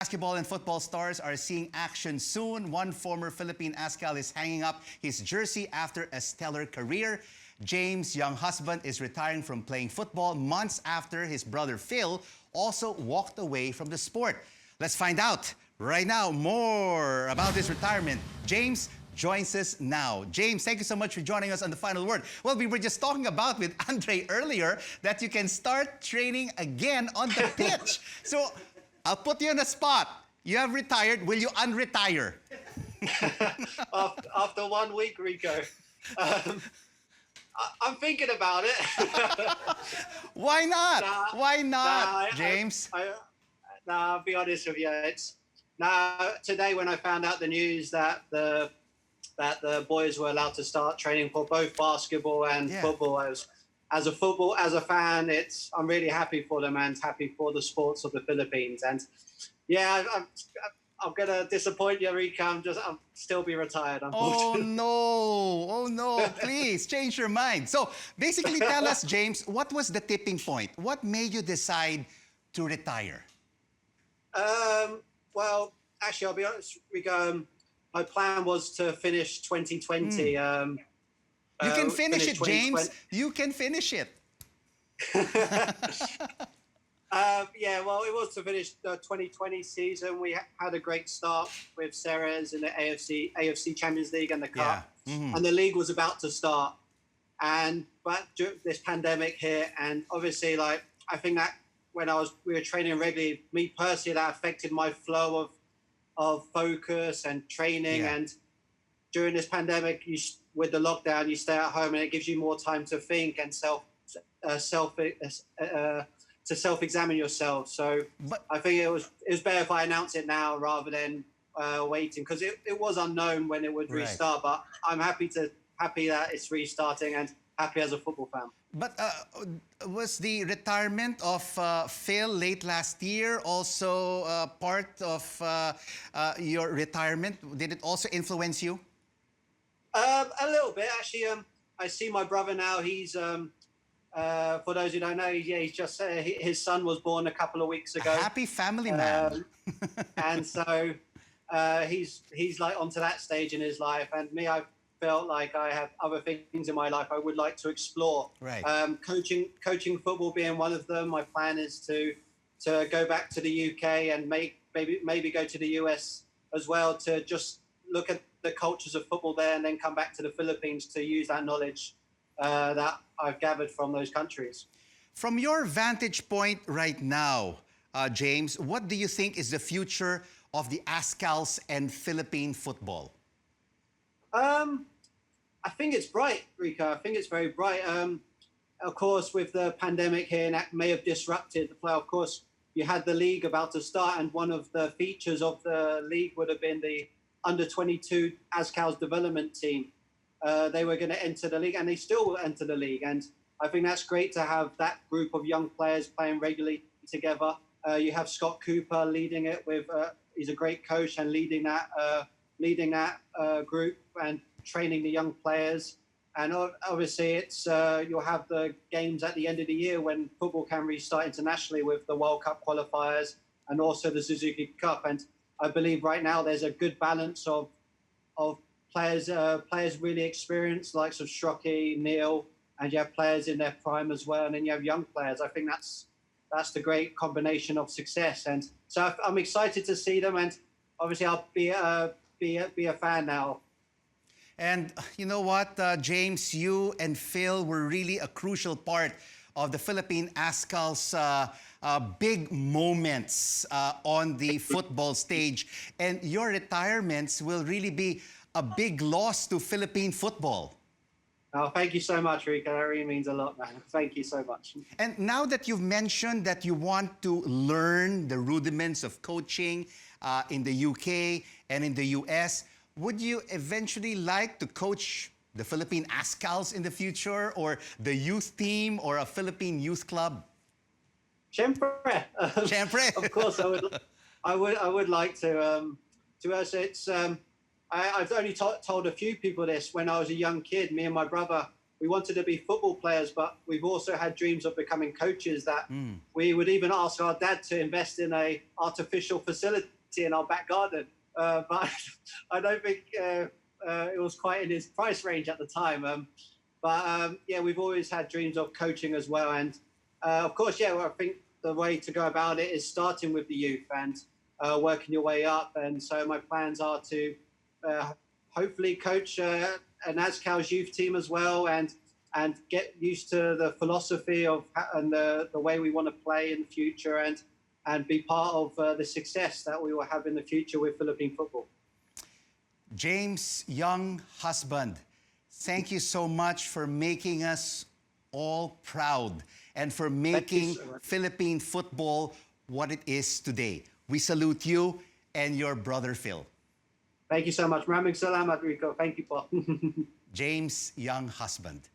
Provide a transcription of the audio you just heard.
Basketball and football stars are seeing action soon. One former Philippine Azkal is hanging up his jersey after a stellar career. James Younghusband is retiring from playing football months after his brother Phil also walked away from the sport. Let's find out right now more about his retirement. James joins us now. James, thank you so much for joining us on The Final Word. Well, we were just talking about with Andre earlier that you can start training again on the pitch. So I'll put you on the spot. You have retired. Will you unretire? After 1 week, Rico. I'm thinking about it. Why not? Why not, James? I'll be honest with you. Today when I found out the news that the boys were allowed to start training for both basketball and football, as a fan, I'm really happy for them and happy for the sports of the Philippines. And yeah, I'm gonna disappoint you, Rico. I'll still be retired, unfortunately. Oh no, please change your mind. So basically tell us, James, what was the tipping point? What made you decide to retire? Well, actually, I'll be honest, Rico, my plan was to finish 2020. You can finish it, James. You can finish it. Yeah, well, it was to finish the 2020 season. We had a great start with Ceres in the AFC Champions League and the Cup. And the league was about to start. But this pandemic hit, and obviously, I think that when we were training regularly, me personally, that affected my flow of focus and training. And during this pandemic, with the lockdown, you stay at home and it gives you more time to think and self-examine yourself. So I think it was better if I announce it now rather than waiting, because it was unknown when it would restart. But I'm happy that it's restarting and happy as a football fan. But was the retirement of Phil late last year also part of your retirement? Did it also influence you? A little bit, actually. I see my brother now. He's for those who don't know, he's just his son was born a couple of weeks ago. A happy family man. And so he's like onto that stage in his life. And me, I felt like I have other things in my life I would like to explore. Right. Coaching football being one of them. My plan is to go back to the UK and maybe go to the US as well, to just look at the cultures of football there and then come back to the Philippines to use that knowledge that I've gathered from those countries. From your vantage point right now, James, what do you think is the future of the Azkals and Philippine football? I think it's bright, Rico. I think it's very bright. Of course, with the pandemic here, that may have disrupted the play. Of course, you had the league about to start, and one of the features of the league would have been the under-22 Azkals development team. They were going to enter the league, and they still will enter the league. And I think that's great to have that group of young players playing regularly together. You have Scott Cooper leading it with. He's a great coach and leading that group and training the young players. And obviously, you'll have the games at the end of the year when football can restart internationally with the World Cup qualifiers and also the Suzuki Cup. And I believe right now there's a good balance of players really experienced, likes of Shrocki, Neil, and you have players in their prime as well, and then you have young players. I think that's the great combination of success. And so I'm excited to see them, and obviously I'll be a fan now. And you know what, James, you and Phil were really a crucial part of the Philippine Azkal's big moments on the football stage. And your retirements will really be a big loss to Philippine football. Oh, thank you so much, Rico. That really means a lot, man. Thank you so much. And now that you've mentioned that you want to learn the rudiments of coaching in the UK and in the US, would you eventually like to coach the Philippine Azkals in the future, or the youth team, or a Philippine youth club? Siempre. Siempre. Of course, I would like to. To us, it's. I've only told a few people this. When I was a young kid, me and my brother we wanted to be football players, but we've also had dreams of becoming coaches that we would even ask our dad to invest in a artificial facility in our back garden. But I don't think it was quite in his price range at the time. Yeah, we've always had dreams of coaching as well. And of course, yeah, well, I think the way to go about it is starting with the youth and working your way up. And so my plans are to hopefully coach an Azkal's youth team as well, and get used to the philosophy of and the way we want to play in the future, and be part of the success that we will have in the future with Philippine football. James Younghusband, thank you so much for making us all proud and for making Philippine football what it is today. We salute you and your brother Phil. Thank you so much. Maraming salamat, Rico. Thank you po. James Younghusband.